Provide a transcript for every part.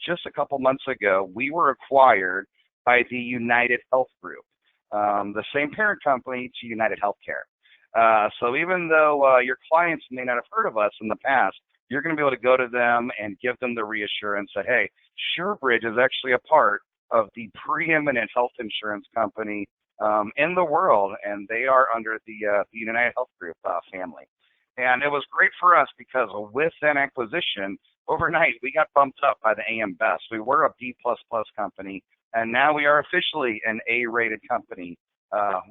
just a couple months ago, we were acquired by the United Health Group, the same parent company to United Healthcare. So even though your clients may not have heard of us in the past, you're going to be able to go to them and give them the reassurance that, hey, SureBridge is actually a part of the preeminent health insurance company in the world, and they are under the United Health Group family. And it was great for us because with that acquisition, overnight we got bumped up by the AM Best. We were a B++ company, and now we are officially an A-rated company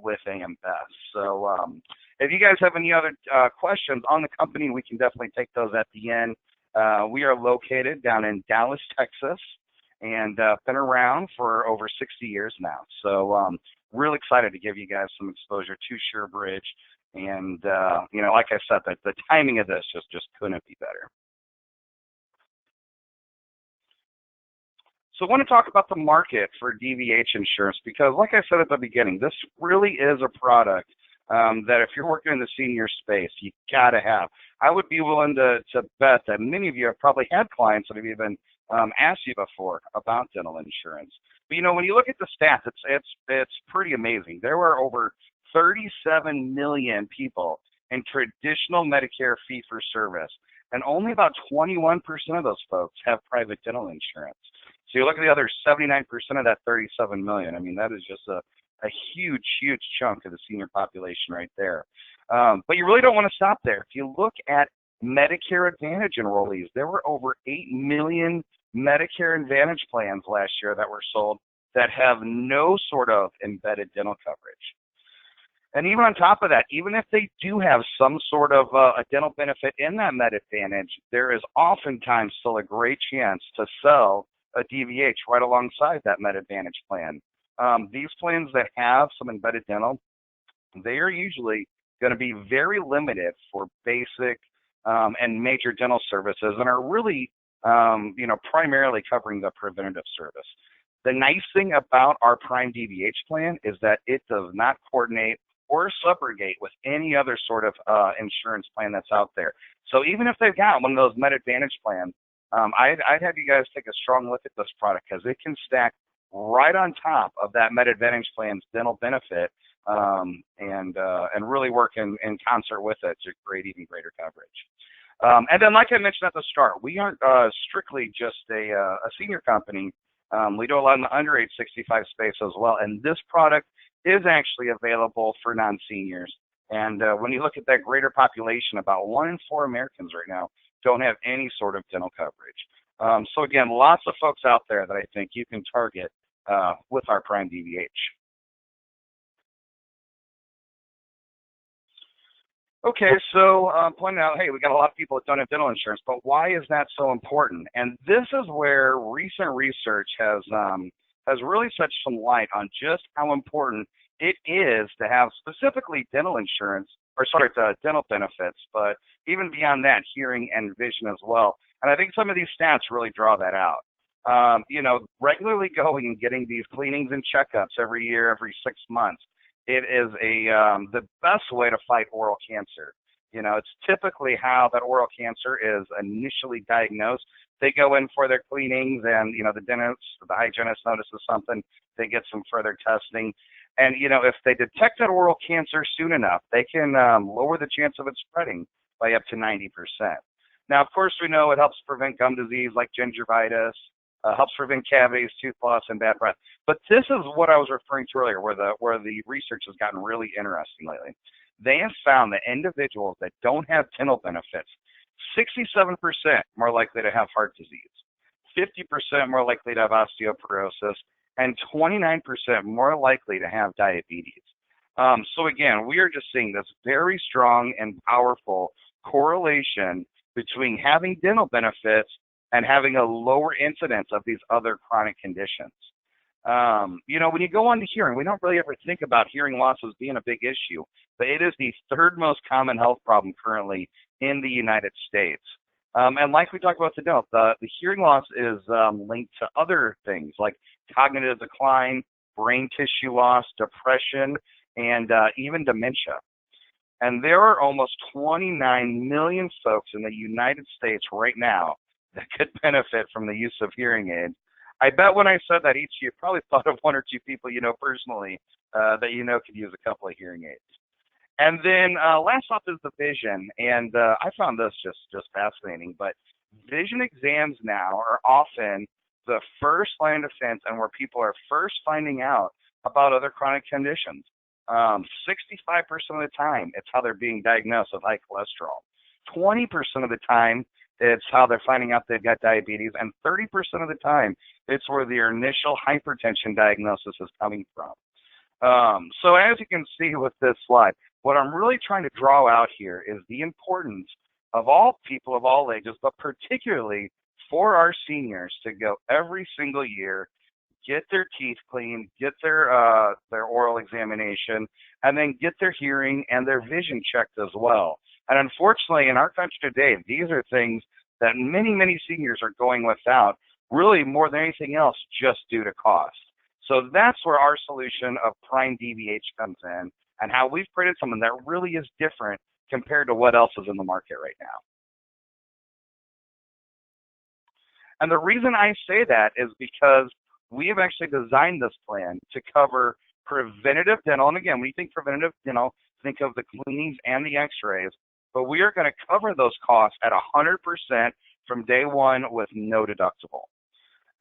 with AM Best. So if you guys have any other questions on the company, we can definitely take those at the end. We are located down in Dallas, Texas, and been around for over 60 years now. So real excited to give you guys some exposure to SureBridge. And, you know, like I said, the timing of this just couldn't be better. So I want to talk about the market for DVH insurance because, like I said at the beginning, this really is a product that if you're working in the senior space, you got to have. I would be willing to bet that many of you have probably had clients that have even asked you before about dental insurance. But, you know, when you look at the stats, it's pretty amazing. There were over 37 million people in traditional Medicare fee-for-service, and only about 21% of those folks have private dental insurance. So you look at the other 79% of that 37 million. I mean, that is just a huge, huge chunk of the senior population right there. But you really don't want to stop there. If you look at Medicare Advantage enrollees, there were over 8 million Medicare Advantage plans last year that were sold that have no sort of embedded dental coverage. And even on top of that, even if they do have some sort of a dental benefit in that Med Advantage, there is oftentimes still a great chance to sell a DVH right alongside that Med Advantage plan. These plans that have some embedded dental, they are usually going to be very limited for basic and major dental services and are really, you know, primarily covering the preventative service. The nice thing about our Prime DVH plan is that it does not coordinate or subrogate with any other sort of insurance plan that's out there. So even if they've got one of those Med Advantage plans, I'd have you guys take a strong look at this product because it can stack right on top of that Med Advantage plan's dental benefit and really work in concert with it to create even greater coverage. And then, like I mentioned at the start, we aren't strictly just a senior company. We do a lot in the under age 65 space as well, and this product is actually available for non-seniors. And when you look at that greater population, about 1 in 4 Americans right now don't have any sort of dental coverage. So again, lots of folks out there that I think you can target with our Prime DVH. Okay, so pointing out, hey, we got a lot of people that don't have dental insurance, but why is that so important? And this is where recent research has really shed some light on just how important it is to have specifically dental insurance, or sorry, dental benefits, but even beyond that, hearing and vision as well. And I think some of these stats really draw that out. You know, regularly going and getting these cleanings and checkups every year, every 6 months, it is the best way to fight oral cancer. You know, it's typically how that oral cancer is initially diagnosed. They go in for their cleanings and, you know, the dentist, the hygienist notices something, they get some further testing. And, you know, if they detect that oral cancer soon enough, they can lower the chance of it spreading by up to 90%. Now, of course, we know it helps prevent gum disease like gingivitis, helps prevent cavities, tooth loss, and bad breath. But this is what I was referring to earlier, where the research has gotten really interesting lately. They have found that individuals that don't have dental benefits, 67% more likely to have heart disease, 50% more likely to have osteoporosis, and 29% more likely to have diabetes. So again, we are just seeing this very strong and powerful correlation between having dental benefits and having a lower incidence of these other chronic conditions. You know, when you go on to hearing, we don't really ever think about hearing loss as being a big issue, but it is the 3rd most common health problem currently in the United States. And like we talked about the dental, the hearing loss is linked to other things like cognitive decline, brain tissue loss, depression, and even dementia. And there are almost 29 million folks in the United States right now that could benefit from the use of hearing aids. I bet when I said that, each of you probably thought of one or two people you know personally that you know could use a couple of hearing aids. And then last off is the vision, and I found this just fascinating. But vision exams now are often the first line of defense, and where people are first finding out about other chronic conditions. 65% of the time, it's how they're being diagnosed with high cholesterol. 20% of the time, it's how they're finding out they've got diabetes, and 30% of the time, it's where their initial hypertension diagnosis is coming from. So as you can see with this slide, what I'm really trying to draw out here is the importance of all people of all ages, but particularly for our seniors, to go every single year, get their teeth cleaned, get their oral examination, and then get their hearing and their vision checked as well. And unfortunately, in our country today, these are things that many seniors are going without, really more than anything else, just due to cost. So that's where our solution of Prime DVH comes in, and how we've created something that really is different compared to what else is in the market right now. And the reason I say that is because we have actually designed this plan to cover preventative dental. And again, when you think preventative dental, think of the cleanings and the x-rays, but we are going to cover those costs at 100% from day one with no deductible.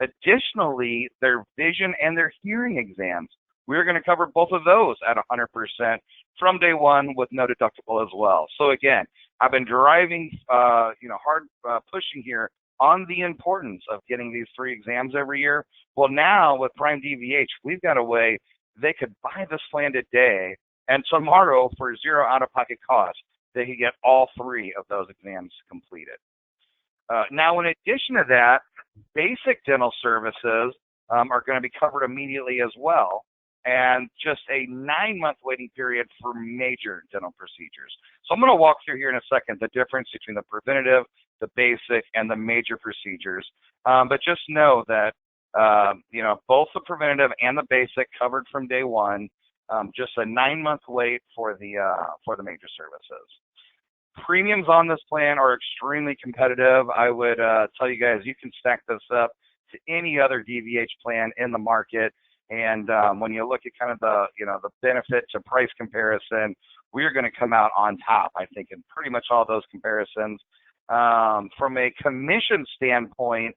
Additionally, their vision and their hearing exams, we're going to cover both of those at 100% from day one with no deductible as well. So again, I've been driving, hard pushing here on the importance of getting these 3 exams every year. Well, now with Prime DVH, we've got a way they could buy this plan today, and tomorrow for 0 out-of-pocket cost, they could get all 3 of those exams completed. Now, in addition to that, basic dental services are going to be covered immediately as well, and just a 9-month waiting period for major dental procedures. So I'm going to walk through here in a second the difference between the preventative, the basic, and the major procedures. But just know that both the preventative and the basic covered from day one. Just a 9-month wait for the major services. Premiums on this plan are extremely competitive. I would tell you guys, you can stack this up to any other DVH plan in the market. And when you look at kind of the benefit to price comparison, we are going to come out on top, I think, in pretty much all those comparisons. From a commission standpoint,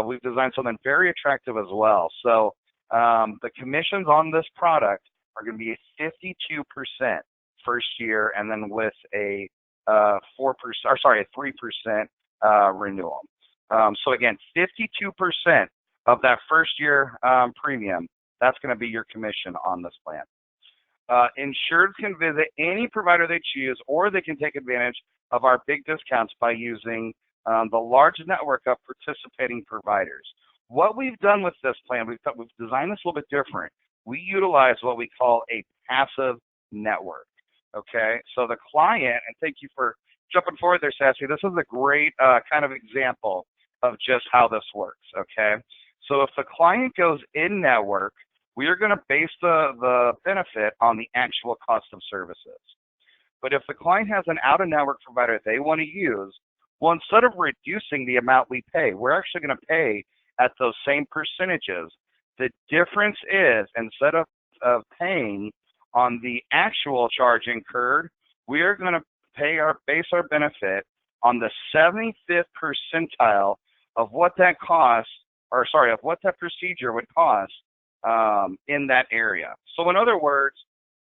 we've designed something very attractive as well. So the commissions on this product are going to be 52% first year, and then with a 3% renewal. So again, 52% of that first year premium, that's going to be your commission on this plan. Insureds can visit any provider they choose, or they can take advantage of our big discounts by using the large network of participating providers. What we've done with this plan, we've designed this a little bit different. We utilize what we call a passive network. Okay, so the client, and thank you for jumping forward there, Sassy. This is a great kind of example of just how this works. Okay, so if the client goes in network, we are going to base the benefit on the actual cost of services. But if the client has an out-of-network provider they want to use, well, instead of reducing the amount we pay, we're actually going to pay at those same percentages. The difference is, instead of paying on the actual charge incurred, we are going to base our benefit on the 75th percentile of what that of what that procedure would cost in that area. So in other words,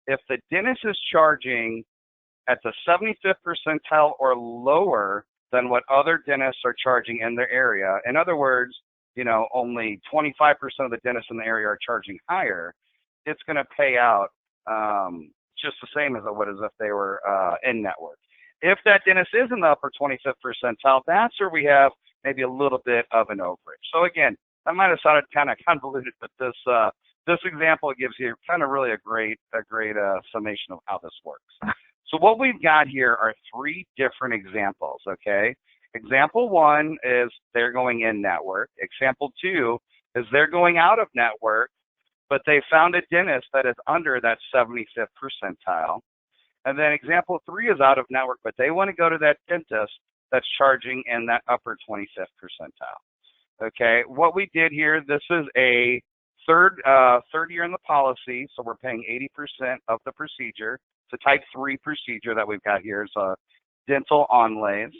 if the dentist is charging at the 75th percentile or lower than what other dentists are charging in their area, in other words, only 25% of the dentists in the area are charging higher, it's going to pay out just the same as it would as if they were in network. If that dentist is in the upper 25th percentile, that's where we have maybe a little bit of an overage. So again, that might have sounded kind of convoluted, but this example gives you kind of really a great summation of how this works. So what we've got here are 3 different examples. Okay, example 1 is they're going in network. Example 2 is they're going out of network, but they found a dentist that is under that 75th percentile. And then example 3 is out of network, but they want to go to that dentist that's charging in that upper 25th percentile. Okay, what we did here, this is a third year in the policy, so we're paying 80% of the procedure. It's a type 3 procedure that we've got here. It's a dental onlays.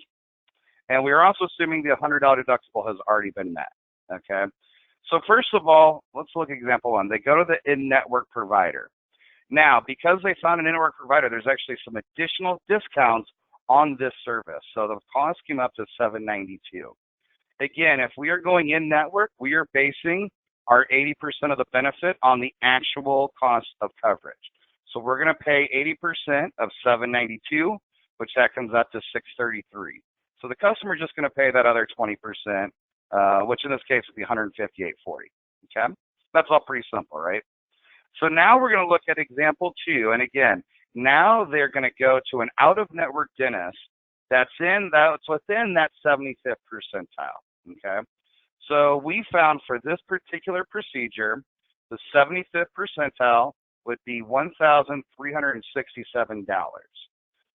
And we are also assuming the $100 deductible has already been met. Okay, so first of all, let's look at example 1. They go to the in-network provider. Now, because they found an in-network provider, there's actually some additional discounts on this service. So the cost came up to $792. Again, if we are going in-network, we are basing our 80% of the benefit on the actual cost of coverage. So we're going to pay 80% of $792, which that comes out to $633. So the customer is just going to pay that other 20%, which in this case would be $158.40. Okay, that's all pretty simple, right? So now we're going to look at example 2, and again, now they're going to go to an out-of-network dentist that's within that 75th percentile. Okay, so we found for this particular procedure, the 75th percentile would be $1,367.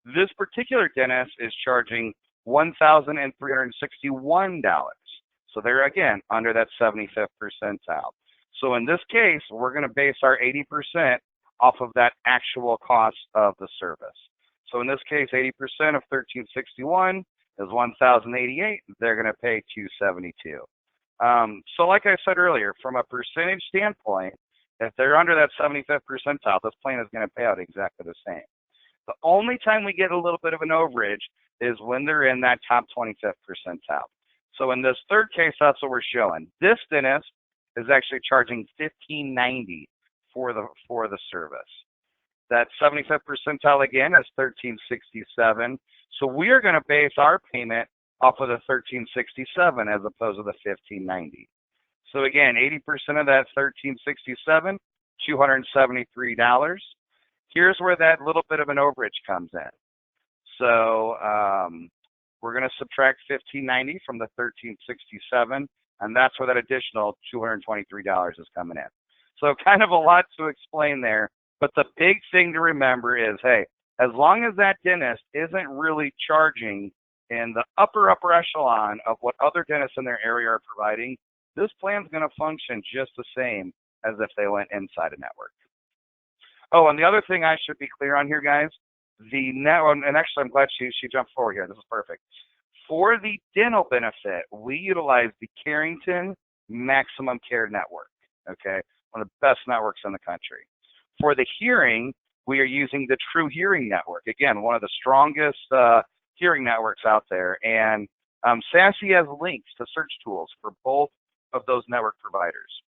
This particular dentist is charging $1,361. So they're, again, under that 75th percentile. So in this case, we're going to base our 80% off of that actual cost of the service. So in this case, 80% of $1,361 is $1,088. They're going to pay $272. So like I said earlier, from a percentage standpoint, if they're under that 75th percentile, this plan is going to pay out exactly the same. The only time we get a little bit of an overage is when they're in that top 25th percentile. So in this third case, that's what we're showing. This dentist is actually charging $1,590 for the service. That 75th percentile again is $1,367. So we are going to base our payment off of the $1,367 as opposed to the $1,590. So again, 80% of that $1,367, $273. Here's where that little bit of an overage comes in. So we're going to subtract $1,590 from the $1,367, and that's where that additional $223 is coming in. So kind of a lot to explain there, but the big thing to remember is, hey, as long as that dentist isn't really charging in the upper echelon of what other dentists in their area are providing, this plan's going to function just the same as if they went inside a network. Oh, and the other thing I should be clear on here, guys, the network, and actually I'm glad she jumped forward here. This is perfect. For the dental benefit, we utilize the Carrington Maximum Care Network, okay? One of the best networks in the country. For the hearing, we are using the True Hearing Network. Again, one of the strongest hearing networks out there. And Sassy has links to search tools for both of those network providers.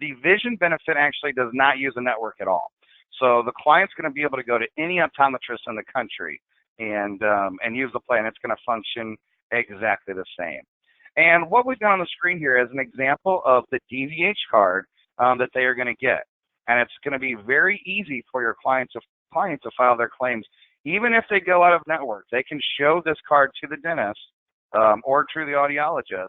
The vision benefit actually does not use a network at all. So the client's going to be able to go to any optometrist in the country and use the plan. It's going to function exactly the same. And what we've got on the screen here is an example of the DVH card that they are going to get. And it's going to be very easy for your client to file their claims. Even if they go out of network, they can show this card to the dentist or to the audiologist,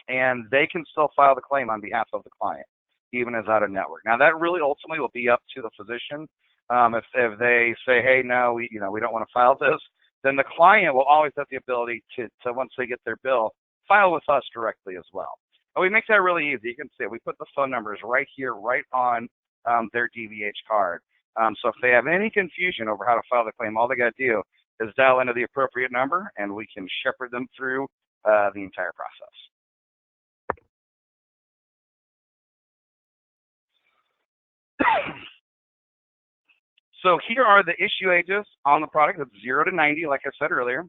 and they can still file the claim on behalf of the client, even as out of network. Now, that really ultimately will be up to the physician. If they say, hey, no, we don't want to file this, then the client will always have the ability to once they get their bill, file with us directly as well. And we make that really easy. You can see it. We put the phone numbers right here, right on their DVH card. So if they have any confusion over how to file the claim, all they got to do is dial into the appropriate number, and we can shepherd them through the entire process. So here are the issue ages on the product. It's 0 to 90, like I said earlier.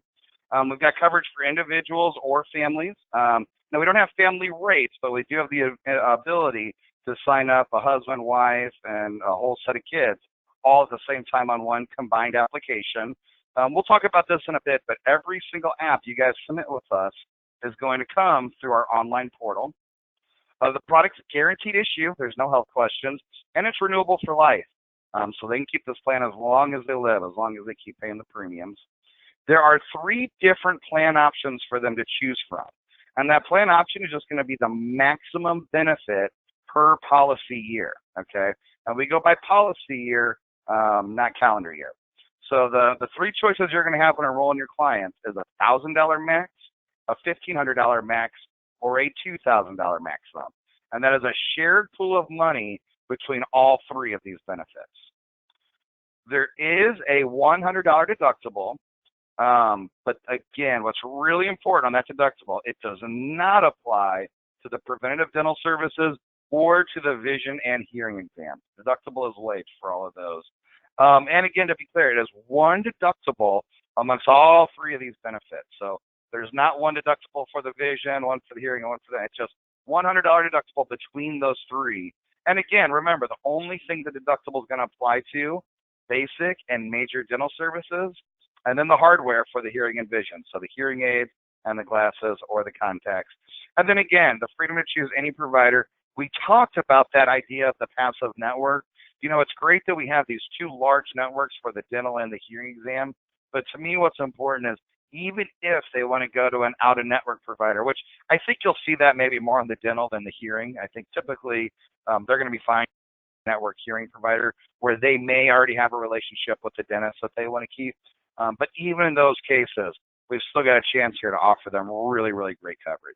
We've got coverage for individuals or families. Now, we don't have family rates, but we do have the ability to sign up a husband, wife, and a whole set of kids all at the same time on one combined application. We'll talk about this in a bit, but every single app you guys submit with us is going to come through our online portal. The product's guaranteed issue. There's no health questions, and it's renewable for life. So they can keep this plan as long as they live, as long as they keep paying the premiums. There are 3 different plan options for them to choose from. And that plan option is just going to be the maximum benefit per policy year, okay? And we go by policy year, not calendar year. So the three choices you're going to have when enrolling your clients is a $1,000 max, a $1,500 max, or a $2,000 maximum. And that is a shared pool of money between all three of these benefits. There is a $100 deductible, but again, what's really important on that deductible, it does not apply to the preventative dental services or to the vision and hearing exam. Deductible is waived for all of those. And again, to be clear, it is one deductible amongst all three of these benefits. So there's not one deductible for the vision, one for the hearing, and one for that. It's just $100 deductible between those three. And again, remember, the only thing the deductible is going to apply to basic and major dental services, and then the hardware for the hearing and vision. So the hearing aids and the glasses or the contacts. And then again, the freedom to choose any provider. We talked about that idea of the passive network. You know, it's great that we have these two large networks for the dental and the hearing exam, but to me what's important is even if they want to go to an out-of-network provider, which I think you'll see that maybe more on the dental than the hearing. I think typically they're going to be fine network hearing provider where they may already have a relationship with the dentist that they want to keep. But even in those cases, we've still got a chance here to offer them really, really great coverage.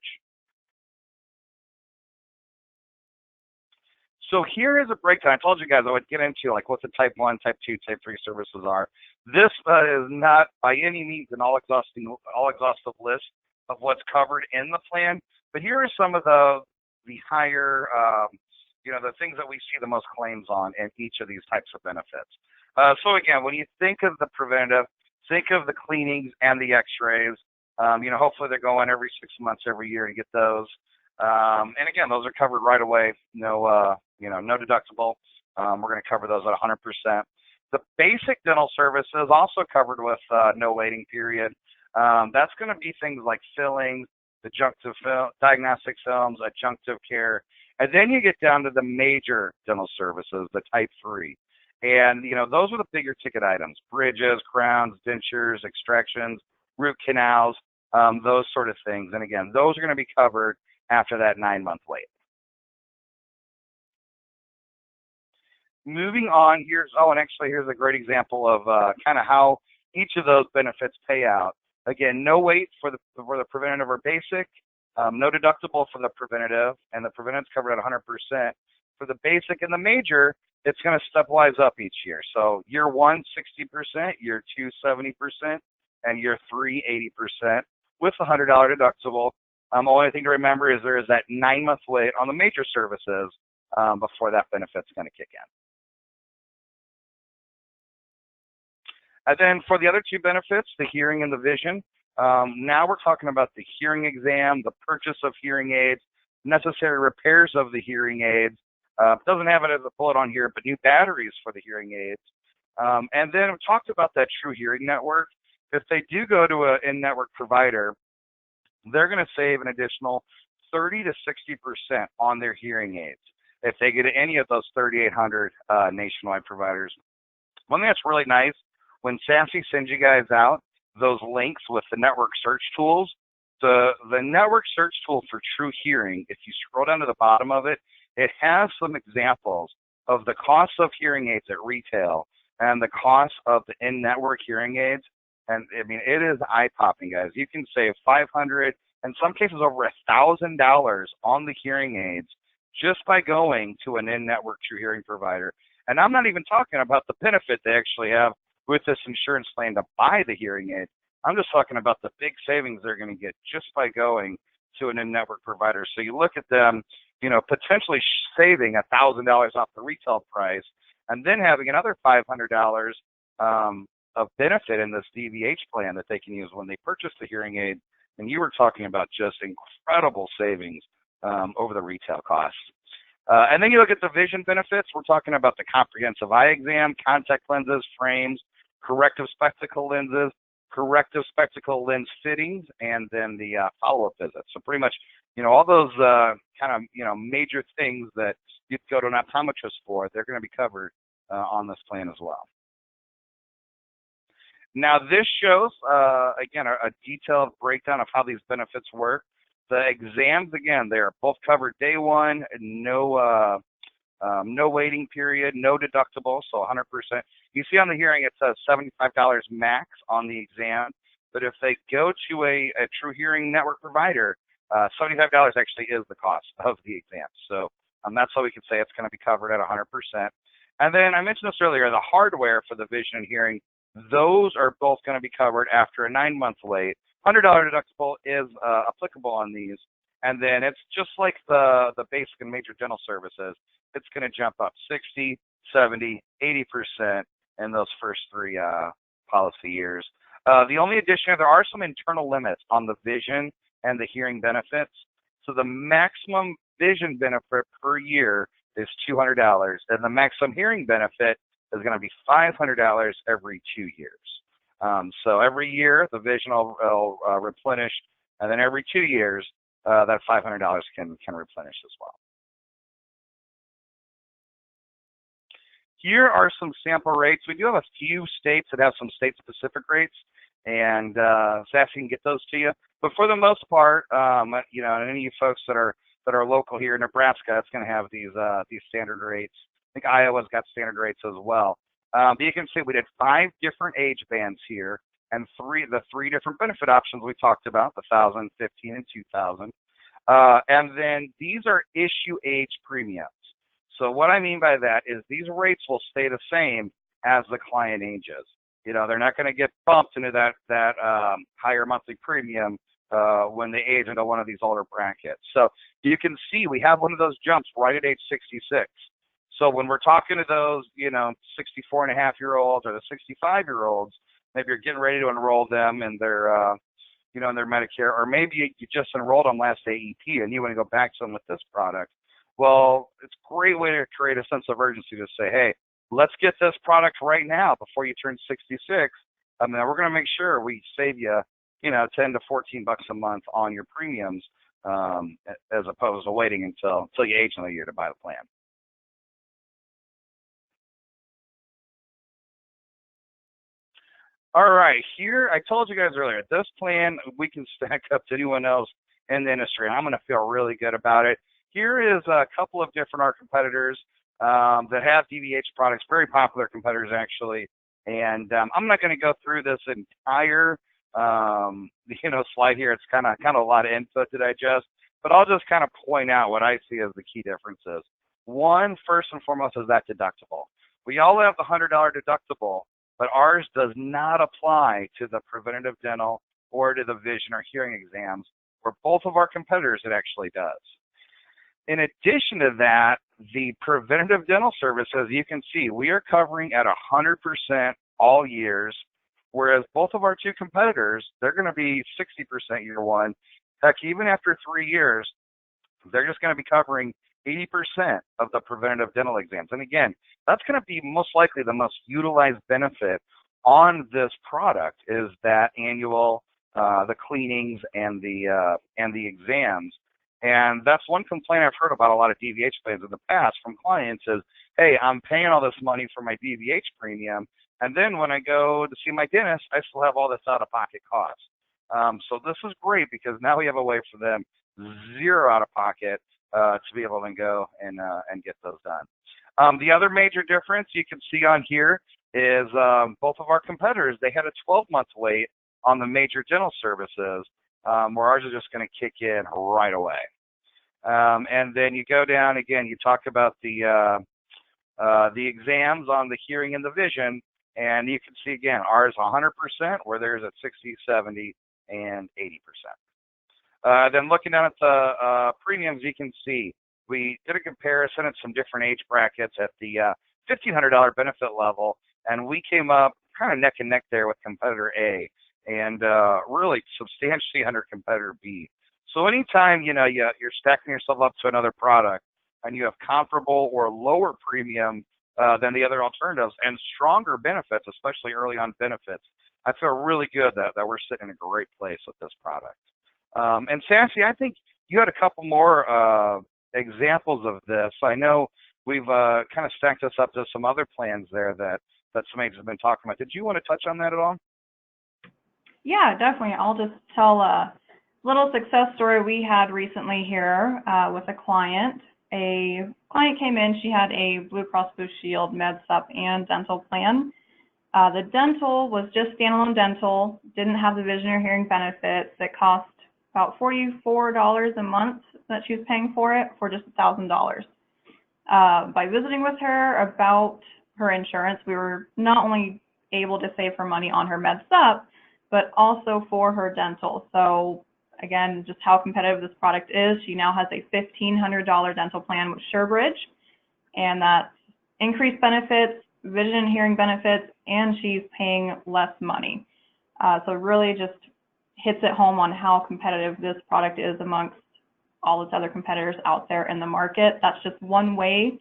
So here is a breakdown. I told you guys I would get into like what the type 1, type 2, type 3 services are. This is not by any means an all-exhaustive list of what's covered in the plan, but here are some of the higher, the things that we see the most claims on in each of these types of benefits. So again, when you think of the preventative, think of the cleanings and the x-rays. Hopefully they're going every 6 months, every year to get those. And again, those are covered right away. No deductible. We're going to cover those at 100%. The basic dental service is also covered with no waiting period. That's going to be things like fillings, adjunctive diagnostic films, adjunctive care, and then you get down to the major dental services, the type 3. And, those are the bigger ticket items: bridges, crowns, dentures, extractions, root canals, those sort of things. And again, those are going to be covered after that 9-month wait. Moving on, here's a great example of kind of how each of those benefits pay out. Again, no wait for the preventative or basic, no deductible for the preventative, and the preventative's covered at 100%. For the basic and the major, it's going to stepwise up each year. So year 1, 60%, year 2, 70%, and year 3, 80%, with a $100 deductible. Only thing to remember is there is that 9-month wait on the major services before that benefit's going to kick in. And then for the other two benefits, the hearing and the vision, now we're talking about the hearing exam, the purchase of hearing aids, necessary repairs of the hearing aids. Doesn't have it as a bullet on here, but new batteries for the hearing aids. And then we talked about that True Hearing Network. If they do go to an in-network provider, they're going to save an additional 30 to 60% on their hearing aids if they get to any of those 3,800 nationwide providers. One thing that's really nice, when Sassy sends you guys out those links with the network search tools, the network search tool for True Hearing, if you scroll down to the bottom of it, it has some examples of the cost of hearing aids at retail and the cost of the in-network hearing aids. And I mean, it is eye-popping, guys. You can save $500, in some cases over $1,000 on the hearing aids just by going to an in-network True Hearing provider. And I'm not even talking about the benefit they actually have with this insurance plan to buy the hearing aid. I'm just talking about the big savings they're going to get just by going to an in-network provider. So you look at them, potentially saving $1,000 off the retail price, and then having another $500 of benefit in this DVH plan that they can use when they purchase the hearing aid. And you were talking about just incredible savings over the retail costs. And then you look at the vision benefits. We're talking about the comprehensive eye exam, contact lenses, frames, corrective spectacle lenses, corrective spectacle lens fittings, and then the follow-up visits. So pretty much, all those major things that you'd go to an optometrist for, they're going to be covered on this plan as well. Now this shows, again, a detailed breakdown of how these benefits work. The exams, again, they are both covered day one, no No waiting period, no deductible, so 100%. You see on the hearing it says $75 max on the exam, but if they go to a true hearing network provider, $75 actually is the cost of the exam. So that's how we can say it's going to be covered at 100%. And then I mentioned this earlier, the hardware for the vision and hearing, those are both going to be covered after a 9-month wait. $100 deductible is applicable on these. And then it's just like the basic and major dental services. It's going to jump up 60, 70, 80% in those first 3 policy years. The only addition, there are some internal limits on the vision and the hearing benefits. So the maximum vision benefit per year is $200, and the maximum hearing benefit is going to be $500 every 2 years. So every year the vision will replenish, and then every 2 years that $500 can replenish as well. Here are some sample rates. We do have a few states that have some state-specific rates, and Sassy can get those to you. But for the most part, you know, any of you folks that are local here in Nebraska, it's going to have these standard rates. I think Iowa's got standard rates as well. But you can see we did 5 different age bands here, and the three different benefit options we talked about, the 1,000, 15, and 2,000. And then these are issue age premiums. So what I mean by that is these rates will stay the same as the client ages. You know, they're not going to get bumped into that higher monthly premium when they age into one of these older brackets. So you can see we have one of those jumps right at age 66. So when we're talking to those, you know, 64-and-a-half-year-olds or the 65-year-olds, maybe you're getting ready to enroll them in their, you know, in their Medicare, or maybe you just enrolled them last AEP and you want to go back to them with this product. Well, it's a great way to create a sense of urgency to say, hey, let's get this product right now before you turn 66. I mean, we're going to make sure we save you, you know, 10 to 14 bucks a month on your premiums, as opposed to waiting until you age another year to buy the plan. All right, here, I told you guys earlier, this plan, we can stack up to anyone else in the industry, and I'm going to feel really good about it. Here is a couple of different our competitors that have DVH products, very popular competitors actually. And I'm not going to go through this entire you know, slide here. It's kind of a lot of info to digest, but I'll just kind of point out what I see as the key differences. One, first and foremost, is that deductible. We all have the $100 deductible, but ours does not apply to the preventative dental or to the vision or hearing exams, where both of our competitors it actually does. In addition to that, the preventative dental services, you can see we are covering at 100% all years, whereas both of our 2 competitors, they're going to be 60% year 1. Heck, even after 3 years, they're just going to be covering 80% of the preventative dental exams. And again, that's going to be most likely the most utilized benefit on this product is that annual, the cleanings and the exams. And that's one complaint I've heard about a lot of DVH plans in the past from clients is, hey, I'm paying all this money for my DVH premium, and then when I go to see my dentist, I still have all this out-of-pocket costs. So this is great because now we have a way for them zero out-of-pocket to be able to go and get those done. The other major difference you can see on here is both of our competitors, they had a 12-month wait on the major dental services, where ours is just going to kick in right away. And then you go down again, you talk about the exams on the hearing and the vision, and you can see again, ours 100%, where theirs at 60, 70, and 80%. Then looking down at the premiums, you can see we did a comparison at some different age brackets at the $1,500 benefit level, and we came up kind of neck and neck there with competitor A, and really substantially under competitor B. So anytime you know you're stacking yourself up to another product and you have comparable or lower premium than the other alternatives and stronger benefits, especially early on benefits, I feel really good that we're sitting in a great place with this product. And Sassy, I think you had a couple more examples of this. I know we've kind of stacked this up to some other plans there that some agents have been talking about. Did you want to touch on that at all? Yeah, definitely. I'll just tell a little success story we had recently here with a client. a client came in. She had a Blue Cross Blue Shield Med Sup and dental plan. The dental was just standalone dental, didn't have the vision or hearing benefits. It cost about $44 a month that she was paying for it for just $1,000. By visiting with her about her insurance, we were not only able to save her money on her Med Sup, but also for her dental. So again, just how competitive this product is. She now has a $1,500 dental plan with SureBridge, and that's increased benefits, vision and hearing benefits, and she's paying less money. So it really just hits it home on how competitive this product is amongst all its other competitors out there in the market. That's just one way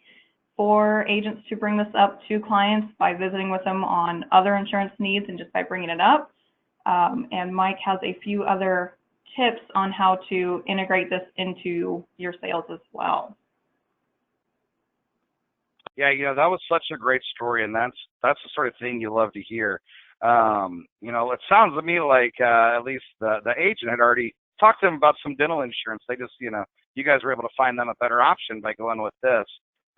for agents to bring this up to clients, by visiting with them on other insurance needs and just by bringing it up. And Mike has a few other tips on how to integrate this into your sales as well. Yeah, that was such a great story, and that's the sort of thing you love to hear. It sounds to me like at least the agent had already talked to them about some dental insurance. They just, you guys were able to find them a better option by going with this.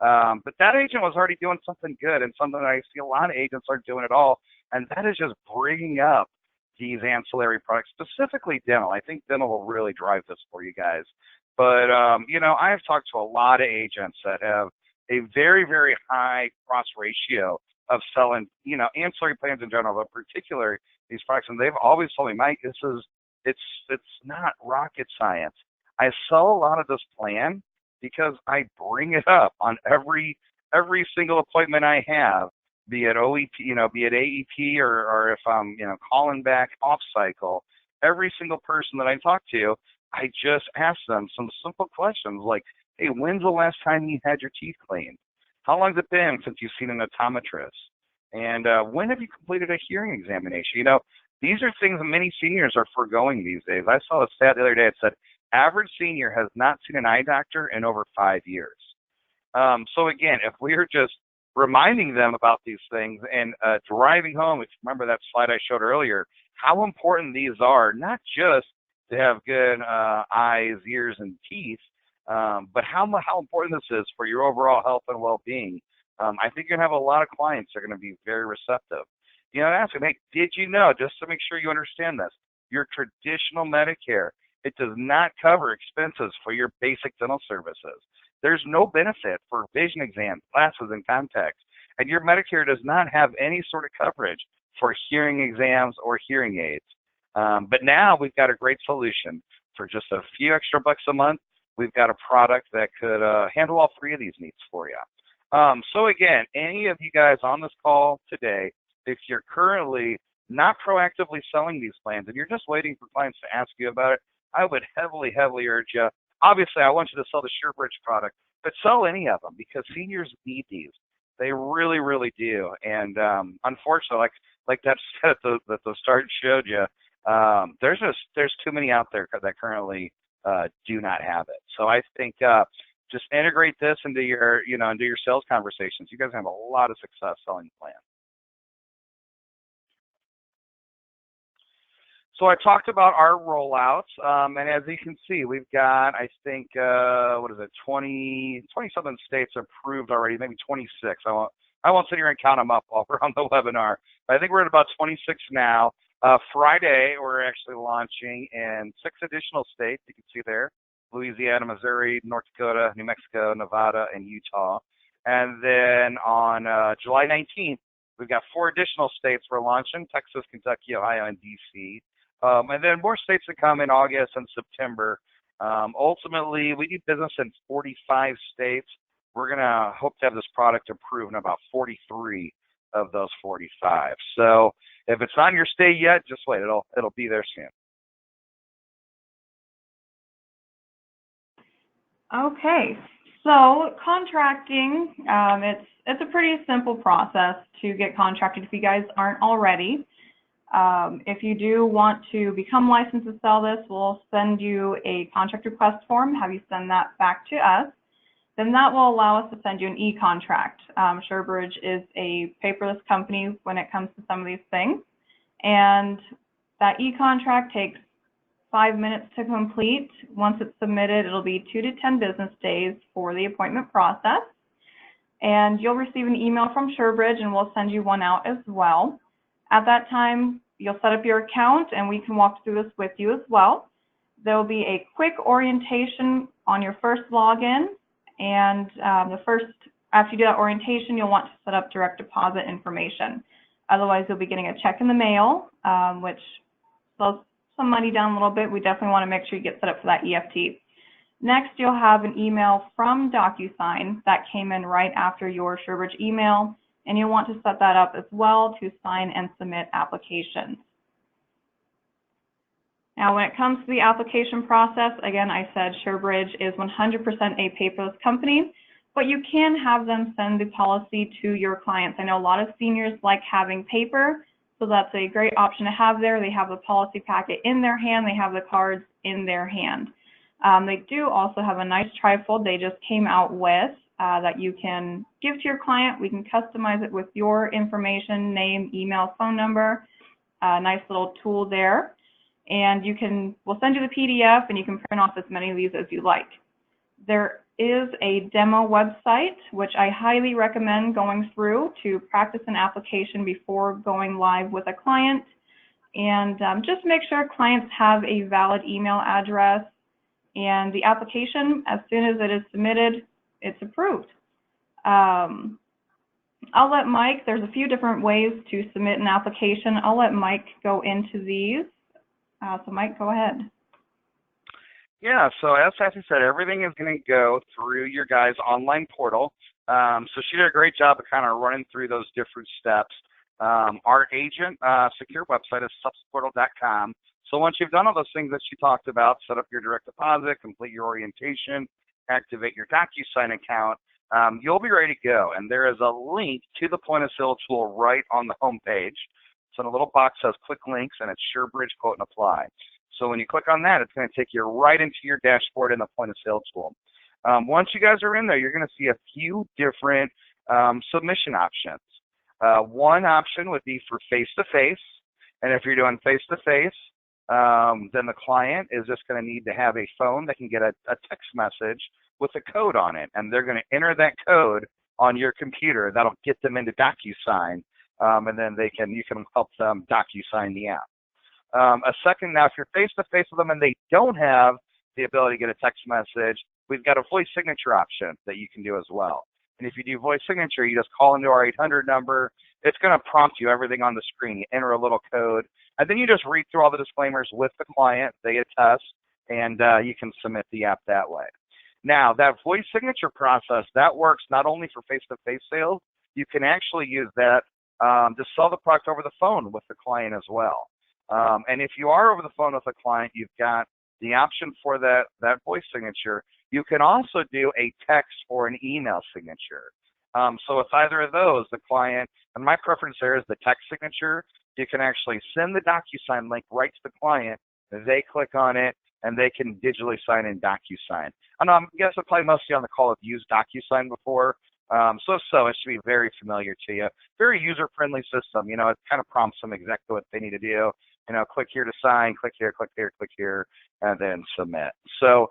But that agent was already doing something good, and something that I see a lot of agents aren't doing at all, and that is just bringing up these ancillary products, specifically dental. I think dental will really drive this for you guys. But, I have talked to a lot of agents that have a very, very high cross ratio of selling, ancillary plans in general, but particularly these products. And they've always told me, Mike, it's not rocket science. I sell a lot of this plan because I bring it up on every single appointment I have, be it OEP, be it AEP, or if I'm, calling back off cycle. Every single person that I talk to, I just ask them some simple questions like, hey, when's the last time you had your teeth cleaned? How long has it been since you've seen an optometrist? And when have you completed a hearing examination? These are things that many seniors are foregoing these days. I saw a stat the other day. It said average senior has not seen an eye doctor in over 5 years. So again, if we're just reminding them about these things and driving home, if you remember that slide I showed earlier, how important these are, not just to have good eyes, ears, and teeth, but how important this is for your overall health and well-being. I think you're going to have a lot of clients that are going to be very receptive. Ask them, hey, did you know, just to make sure you understand this, your traditional Medicare, it does not cover expenses for your basic dental services. There's no benefit for vision exams, glasses, and contacts. And your Medicare does not have any sort of coverage for hearing exams or hearing aids. But now we've got a great solution. For just a few extra bucks a month, we've got a product that could handle all three of these needs for you. So again, any of you guys on this call today, if you're currently not proactively selling these plans and you're just waiting for clients to ask you about it, I would heavily urge you. Obviously, I want you to sell the SureBridge product, but sell any of them because seniors need these. They really, really do. And unfortunately, like that set that the start showed you, there's too many out there that currently do not have it. So I think just integrate this into your sales conversations. You guys have a lot of success selling the plan. So I talked about our rollouts, and as you can see, we've got, I think, 20-something states approved already, maybe 26. I won't sit here and count them up while we're on the webinar, but I think we're at about 26 now. Friday, we're actually launching in 6 additional states. You can see there: Louisiana, Missouri, North Dakota, New Mexico, Nevada, and Utah. And then on July 19th, we've got 4 additional states we're launching: Texas, Kentucky, Ohio, and D.C. And then more states to come in August and September. Ultimately, we do business in 45 states. We're going to hope to have this product approved in about 43 of those 45. So if it's not in your state yet, just wait. It'll be there soon. Okay, so contracting, it's a pretty simple process to get contracted if you guys aren't already. If you do want to become licensed to sell this, we'll send you a contract request form, have you send that back to us. Then that will allow us to send you an e-contract. SureBridge is a paperless company when it comes to some of these things. And that e-contract takes 5 minutes to complete. Once it's submitted, it'll be 2 to 10 business days for the appointment process. And you'll receive an email from SureBridge, and we'll send you one out as well. At that time, you'll set up your account, and we can walk through this with you as well. There will be a quick orientation on your first login, and after you do that orientation, you'll want to set up direct deposit information. Otherwise, you'll be getting a check in the mail, which slows some money down a little bit. We definitely want to make sure you get set up for that EFT. Next, you'll have an email from DocuSign that came in right after your SureBridge email, and you'll want to set that up as well to sign and submit applications. Now, when it comes to the application process, again, I said SureBridge is 100% a paperless company, but you can have them send the policy to your clients. I know a lot of seniors like having paper, so that's a great option to have there. They have the policy packet in their hand, they have the cards in their hand. They do also have a nice trifold they just came out with that you can give to your client. We can customize it with your information, name, email, phone number, nice little tool there. And we'll send you the PDF, and you can print off as many of these as you like. There is a demo website, which I highly recommend going through to practice an application before going live with a client. And just make sure clients have a valid email address, and the application, as soon as it is submitted, it's approved. I'll let Mike, there's a few different ways to submit an application. I'll let Mike go into these. So Mike, go ahead. Yeah, so as Sassy said, everything is going to go through your guys' online portal. So she did a great job of kind of running through those different steps. Our agent secure website is subsportal.com. So once you've done all those things that she talked about, set up your direct deposit, complete your orientation, activate your DocuSign account, you'll be ready to go. And there is a link to the point of sale tool right on the home page. So in a little box says click links, and it's SureBridge quote and apply. So when you click on that, it's going to take you right into your dashboard in the point of sale tool. Once you guys are in there, you're going to see a few different submission options. One option would be for face-to-face, and if you're doing face-to-face, then the client is just going to need to have a phone that can get a text message with a code on it, and they're going to enter that code on your computer. That'll get them into DocuSign, and then you can help them DocuSign the app. A second, now if you're face-to-face with them and they don't have the ability to get a text message, we've got a voice signature option that you can do as well. And if you do voice signature, you just call into our 800 number. It's going to prompt you everything on the screen. You enter a little code, and then you just read through all the disclaimers with the client. They attest, and you can submit the app that way. Now, that voice signature process, that works not only for face-to-face sales, you can actually use that to sell the product over the phone with the client as well. And if you are over the phone with a client, you've got the option for that voice signature. You can also do a text or an email signature. So with either of those, the client, and my preference there is the text signature, you can actually send the DocuSign link right to the client. They click on it, and they can digitally sign in DocuSign. I guess probably most of you on the call have used DocuSign before. So it should be very familiar to you. Very user-friendly system. You know, it kind of prompts them exactly what they need to do. You know, click here to sign, click here, click here, click here, and then submit. So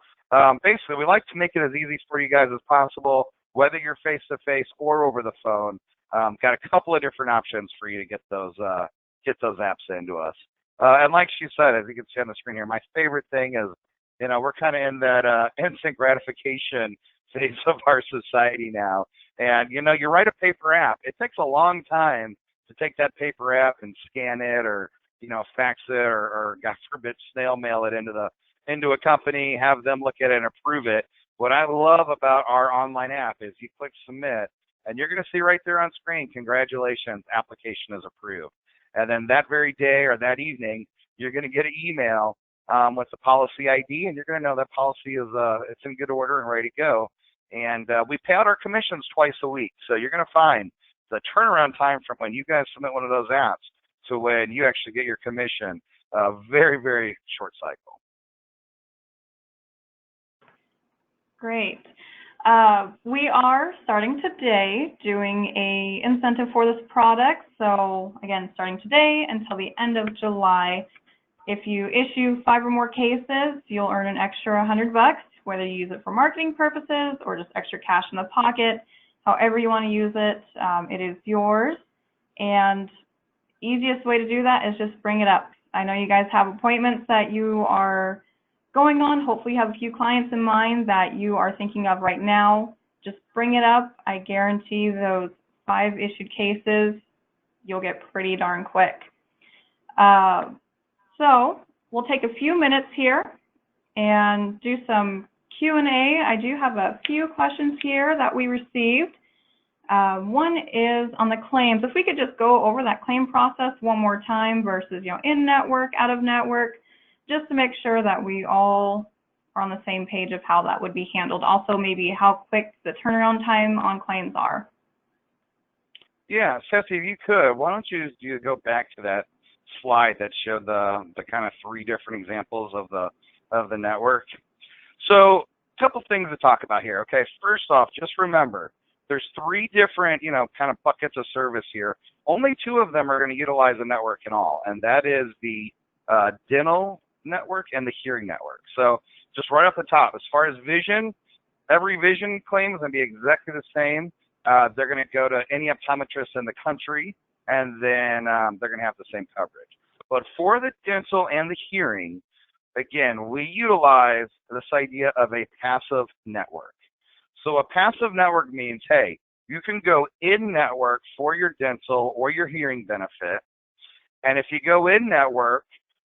basically, we like to make it as easy for you guys as possible, whether you're face-to-face or over the phone. Got a couple of different options for you to get those apps into us. And like she said, as you can see on the screen here, my favorite thing is, you know, we're kind of in that instant gratification phase of our society now. And, you know, you write a paper app. It takes a long time to take that paper app and scan it, or, you know, fax it, or God forbid, snail mail it into a company, have them look at it and approve it. What I love about our online app is you click submit, and you're going to see right there on screen, congratulations, application is approved. And then that very day or that evening, you're going to get an email with the policy ID, and you're going to know that policy is it's in good order and ready to go. And we pay out our commissions twice a week, so you're going to find the turnaround time from when you guys submit one of those apps to when you actually get your commission, very, very short cycle. Great. We are starting today doing a incentive for this product. So again, starting today until the end of July, If you issue 5 or more cases, you'll earn an extra $100, whether you use it for marketing purposes or just extra cash in the pocket. However you want to use it, it is yours. And easiest way to do that is just bring it up. I know you guys have appointments that you are going on. Hopefully you have a few clients in mind that you are thinking of right now. Just bring it up. I guarantee those 5 issued cases, you'll get pretty darn quick. So we'll take a few minutes here and do some Q&A. I do have a few questions here that we received. One is on the claims. If we could just go over that claim process one more time versus, in network, out of network, just to make sure that we all are on the same page of how that would be handled. Also, maybe how quick the turnaround time on claims are. Yeah, Ceci, if you could, why don't you go back to that slide that showed the kind of 3 different examples of the network. So a couple things to talk about here. Okay, first off, just remember there's 3 different kind of buckets of service here. Only 2 of them are going to utilize the network in all, and that is the dental network and the hearing network. So just right off the top, as far as vision, every vision claim is going to be exactly the same. They're going to go to any optometrist in the country, and then they're going to have the same coverage. But for the dental and the hearing, again, we utilize this idea of a passive network. So a passive network means, hey, you can go in-network for your dental or your hearing benefit, and if you go in-network,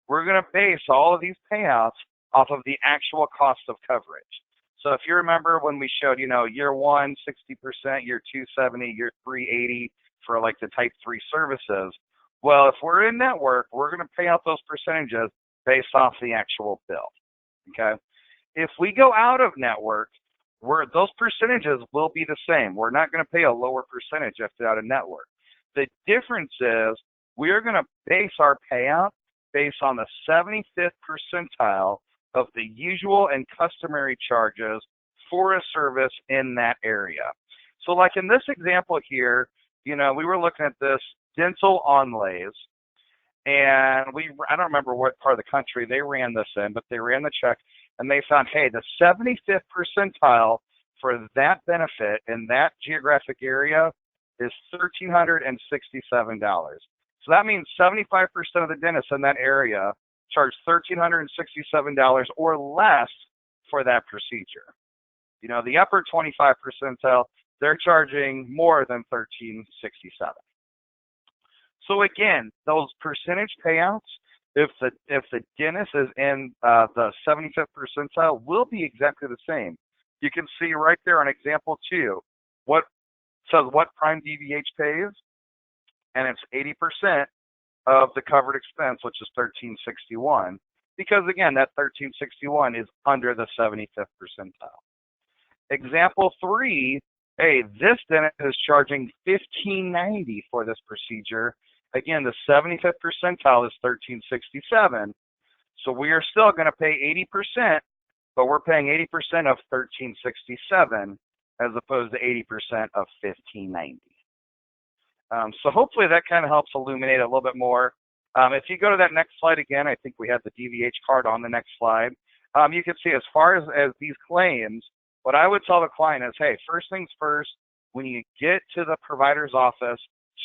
we're going to base all of these payouts off of the actual cost of coverage. So if you remember when we showed, year 1, 60%, year 2, 70, year 3, 80 for like the type 3 services, well, if we're in network, we're going to pay out those percentages based off the actual bill, okay? If we go out of network, those percentages will be the same. We're not going to pay a lower percentage if they're out of network. The difference is we're going to base our payout based on the 75th percentile of the usual and customary charges for a service in that area. So like in this example here, we were looking at this dental onlays, and I don't remember what part of the country they ran this in, but they ran the check and they found, hey, the 75th percentile for that benefit in that geographic area is $1,367. So that means 75% of the dentists in that area charge $1,367 or less for that procedure. The upper 25 percentile, they're charging more than $1,367. So again, those percentage payouts, if the dentist is in the 75th percentile, will be exactly the same. You can see right there on example 2, what prime DVH pays, and it's 80% of the covered expense, which is $1,361, because again, that $1,361 is under the 75th percentile. Example 3, hey, this dentist is charging $1,590 for this procedure. Again, the 75th percentile is $1,367, so we are still going to pay 80%, but we're paying 80% of $1,367 as opposed to 80% of $1,590. So hopefully that kind of helps illuminate a little bit more. If you go to that next slide again, I think we have the DVH card on the next slide. You can see as far as these claims, what I would tell the client is, hey, first things first, when you get to the provider's office,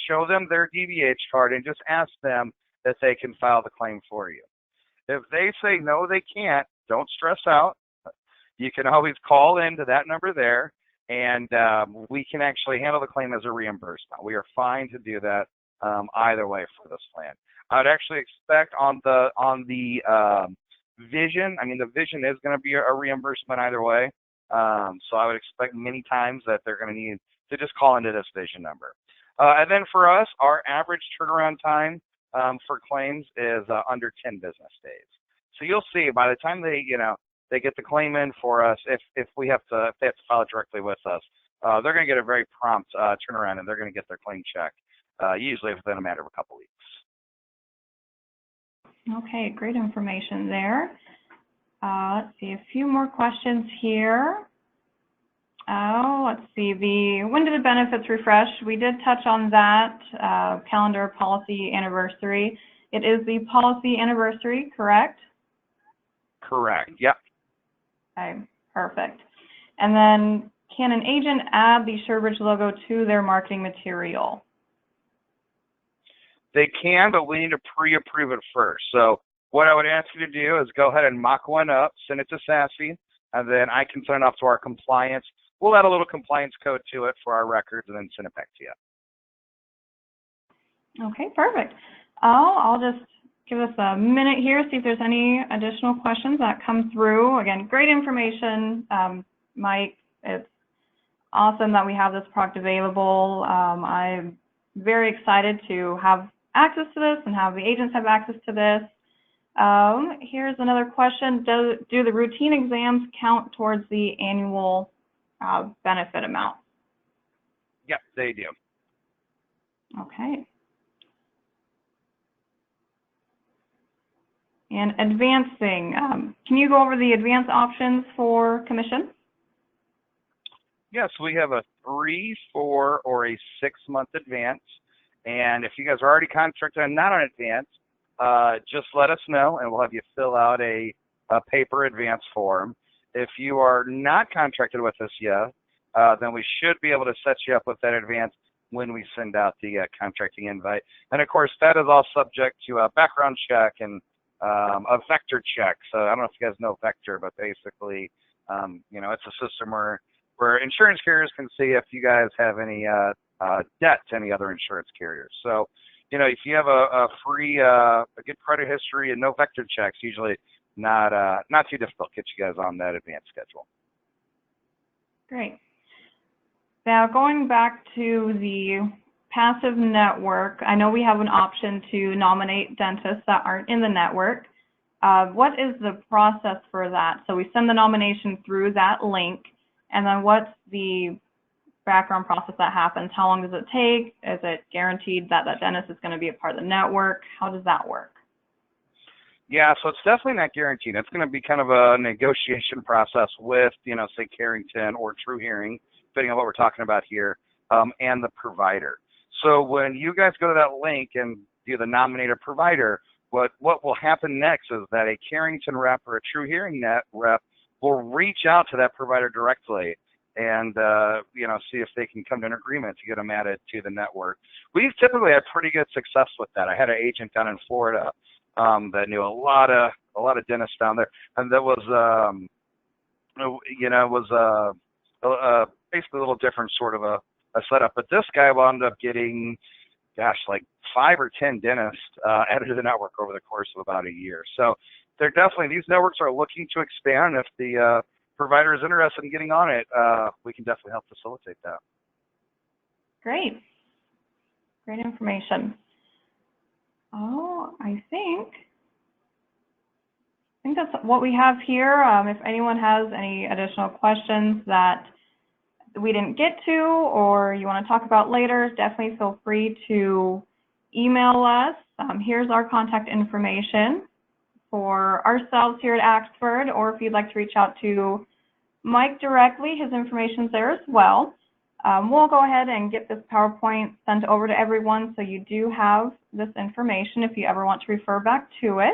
show them their DVH card and just ask them if they can file the claim for you. If they say no, they can't, don't stress out. You can always call into that number there, and we can actually handle the claim as a reimbursement. We are fine to do that either way for this plan. I'd actually expect on the vision, the vision is going to be a reimbursement either way. So I would expect many times that they're going to need to just call into this vision number. And then for us, our average turnaround time for claims is under 10 business days. So you'll see by the time they get the claim in for us, if they have to file it directly with us, they're going to get a very prompt turnaround, and they're going to get their claim check usually within a matter of a couple weeks. Okay, great information there. Let's see, a few more questions here. Let's see, when do the benefits refresh? We did touch on that, calendar, policy, anniversary. It is the policy anniversary, correct? Correct. Yep. Okay, perfect. And then can an agent add the SureBridge logo to their marketing material? They can, but we need to pre-approve it first. So what I would ask you to do is go ahead and mock one up, send it to Sassy, and then I can send it off to our compliance. We'll add a little compliance code to it for our records and then send it back to you. Okay, perfect. I'll just give us a minute here, see if there's any additional questions that come through. Again, great information, Mike. It's awesome that we have this product available. I'm very excited to have access to this and have the agents have access to this. Here's another question. Do the routine exams count towards the annual benefit amount? Yep, they do. Okay. And advancing, can you go over the advance options for commission? Yes, we have a 3, 4, or a 6-month advance. And if you guys are already contracted and not on advance, just let us know and we'll have you fill out a paper advance form. If you are not contracted with us yet, then we should be able to set you up with that advance when we send out the contracting invite. And of course, that is all subject to a background check and a vector check. So I don't know if you guys know vector, but basically, it's a system where insurance carriers can see if you guys have any debt to any other insurance carriers. So, if you have a free, a good credit history and no vector checks, usually not too difficult to get you guys on that advance schedule. Great. Now, going back to the passive network, I know we have an option to nominate dentists that aren't in the network. What is the process for that? So we send the nomination through that link, and then what's the background process that happens? How long does it take? Is it guaranteed that that dentist is going to be a part of the network? How does that work? Yeah, so it's definitely not guaranteed. It's going to be kind of a negotiation process with, say Carrington or True Hearing, depending on what we're talking about here, and the provider. So when you guys go to that link and do the nominated provider, what will happen next is that a Carrington rep or a True Hearing Net rep will reach out to that provider directly and see if they can come to an agreement to get them added to the network. We've typically had pretty good success with that. I had an agent down in Florida that knew a lot of dentists down there, and that was basically a little different sort of a setup. But this guy wound up getting, like 5 or 10 dentists added to the network over the course of about a year. So these networks are looking to expand. If the provider is interested in getting on it, we can definitely help facilitate that. Great information. I think that's what we have here. If anyone has any additional questions that we didn't get to or you want to talk about later, definitely feel free to email us. Here's our contact information for ourselves here at Axford, or if you'd like to reach out to Mike directly, his information's there as well. We'll go ahead and get this PowerPoint sent over to everyone so you do have this information if you ever want to refer back to it.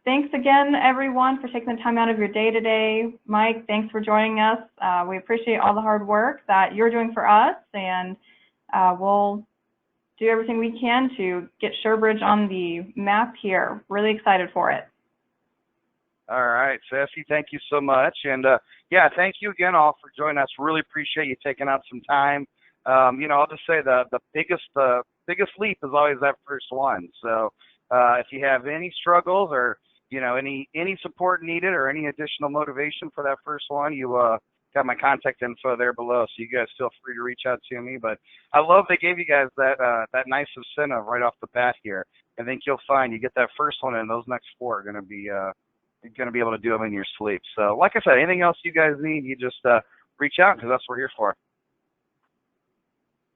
Thanks again, everyone, for taking the time out of your day today. Mike, thanks for joining us. We appreciate all the hard work that you're doing for us, and we'll do everything we can to get SureBridge on the map here. Really excited for it. All right, Sassy, thank you so much. And thank you again all for joining us. Really appreciate you taking out some time. I'll just say the biggest leap is always that first one. So if you have any struggles or, any support needed or any additional motivation for that first one, you got my contact info there below, so you guys feel free to reach out to me. But I love they gave you guys that nice incentive right off the bat here. I think you'll find you get that first one and those next 4 are going to be able to do them in your sleep. So like I said, anything else you guys need, you just reach out, because that's what we're here for.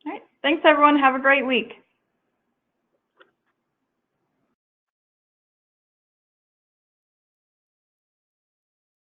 All right. Thanks, everyone. Have a great week.